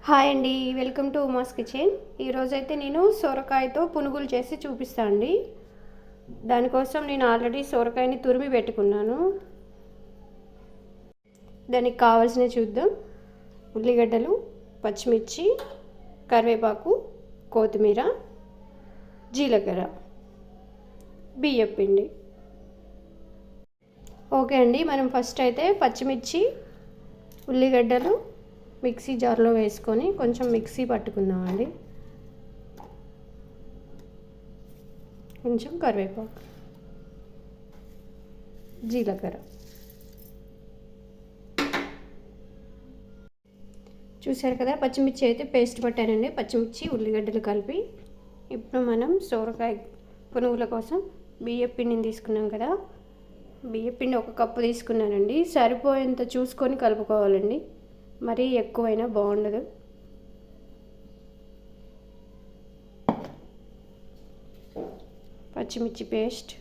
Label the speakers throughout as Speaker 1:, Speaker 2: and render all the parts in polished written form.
Speaker 1: Hi అండి, welcome to Uma's kitchen. ఈరోజైతే నేను సొరకాయతో పునుగులు చేసి చూపిస్తాను అండి. దానికోసం నేను ఆల్రెడీ సొరకాయని తురిమి పెట్టుకున్నాను. దానికి కావాల్సినవి చూద్దాం. ఉల్లిగడ్డలు, పచ్చిమిర్చి, కరివేపాకు, కొత్తిమీర, జీలకర్ర, బియ్యం పిండి. ఓకే అండి, మనం ఫస్ట్ అయితే పచ్చిమిర్చి, ఉల్లిగడ్డలు మిక్సీ జార్లో వేసుకొని కొంచెం మిక్సీ పట్టుకుందామండి. కొంచెం కరివేపాకు, జీలకర్ర. చూసారు కదా, పచ్చిమిర్చి అయితే పేస్ట్ పట్టానండి. పచ్చిమిర్చి ఉల్లిగడ్డలు కలిపి. ఇప్పుడు మనం సొరకాయ పునుగుల కోసం బియ్యం పిండిని తీసుకున్నాం కదా, బియ్యం పిండి 1 కప్పు తీసుకున్నానండి. సరిపోయేంత చూసుకొని కలుపుకోవాలండి, మరీ ఎక్కువైనా బాగుండదు. పచ్చిమిర్చి పేస్ట్,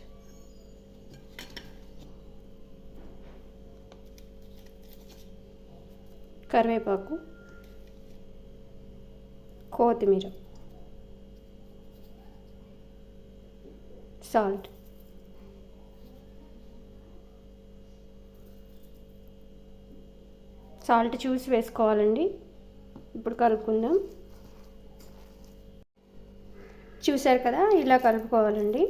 Speaker 1: కరివేపాకు, కొత్తిమీర, సాల్ట్. సాల్ట్ చూసి వేసుకోవాలండి. ఇప్పుడు కలుపుకుందాం. చూసారు కదా, ఇలా కలుపుకోవాలండి.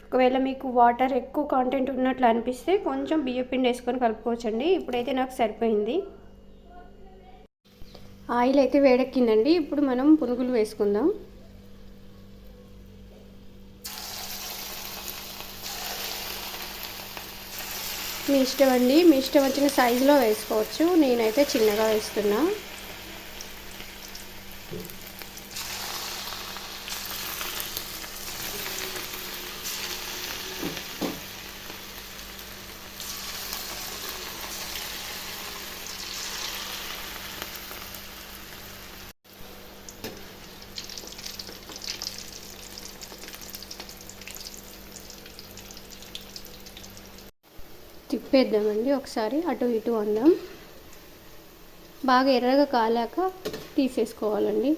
Speaker 1: ఒకవేళ మీకు వాటర్ ఎక్కువ కాంటెంట్ ఉన్నట్లు అనిపిస్తే కొంచెం బియ్యం పిండి వేసుకొని కలుపుకోవచ్చండి. ఇప్పుడైతే నాకు సరిపోయింది. ఆయిల్ అయితే వేడెక్కిందండి. ఇప్పుడు మనం పునుగులు వేసుకుందాం. మీ ఇష్టం అండి, మీ ఇష్టం వచ్చిన సైజులో వేసుకోవచ్చు. నేనైతే చిన్నగా వేస్తున్నా. తిప్పేద్దామండి, ఒకసారి అటు ఇటు అందాం. బాగా ఎర్రగా కాలాక తీసేసుకోవాలండి.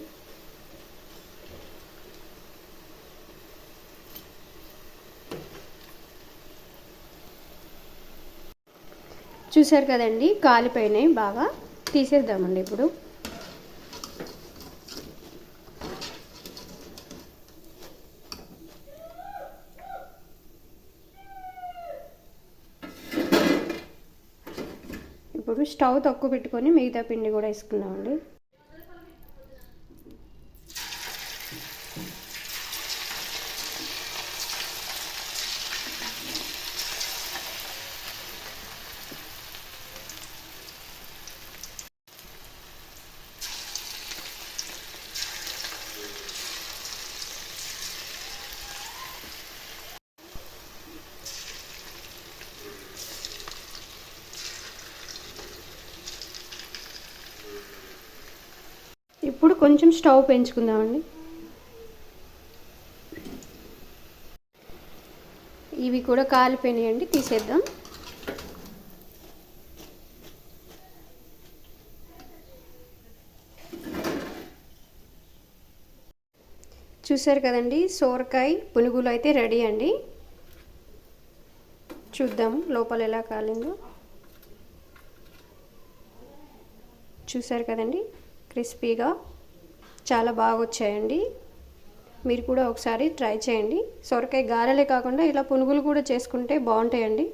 Speaker 1: చూసారు కదండి, కాలిపోయినాయి. బాగా తీసేద్దామండి ఇప్పుడు. ఇప్పుడు స్టవ్ తక్కువ పెట్టుకొని మిగతా పిండి కూడా వేసుకుందామండి. ఇప్పుడు కొంచెం స్టవ్ పెంచుకుందామండి. ఇవి కూడా కాలిపోయినాయండి, తీసేద్దాం. చూసారు కదండి, సొరకాయ పునుగులు అయితే రెడీ అండి. చూద్దాం లోపల ఎలా కాలిందో. చూసారు కదండి, క్రిస్పీగా చాలా బాగా వచ్చాయండి. మీరు కూడా ఒకసారి ట్రై చేయండి. సొరకాయ గారెలే కాకుండా ఇలా పునుగులు కూడా చేసుకుంటే బాగుంటాయండి.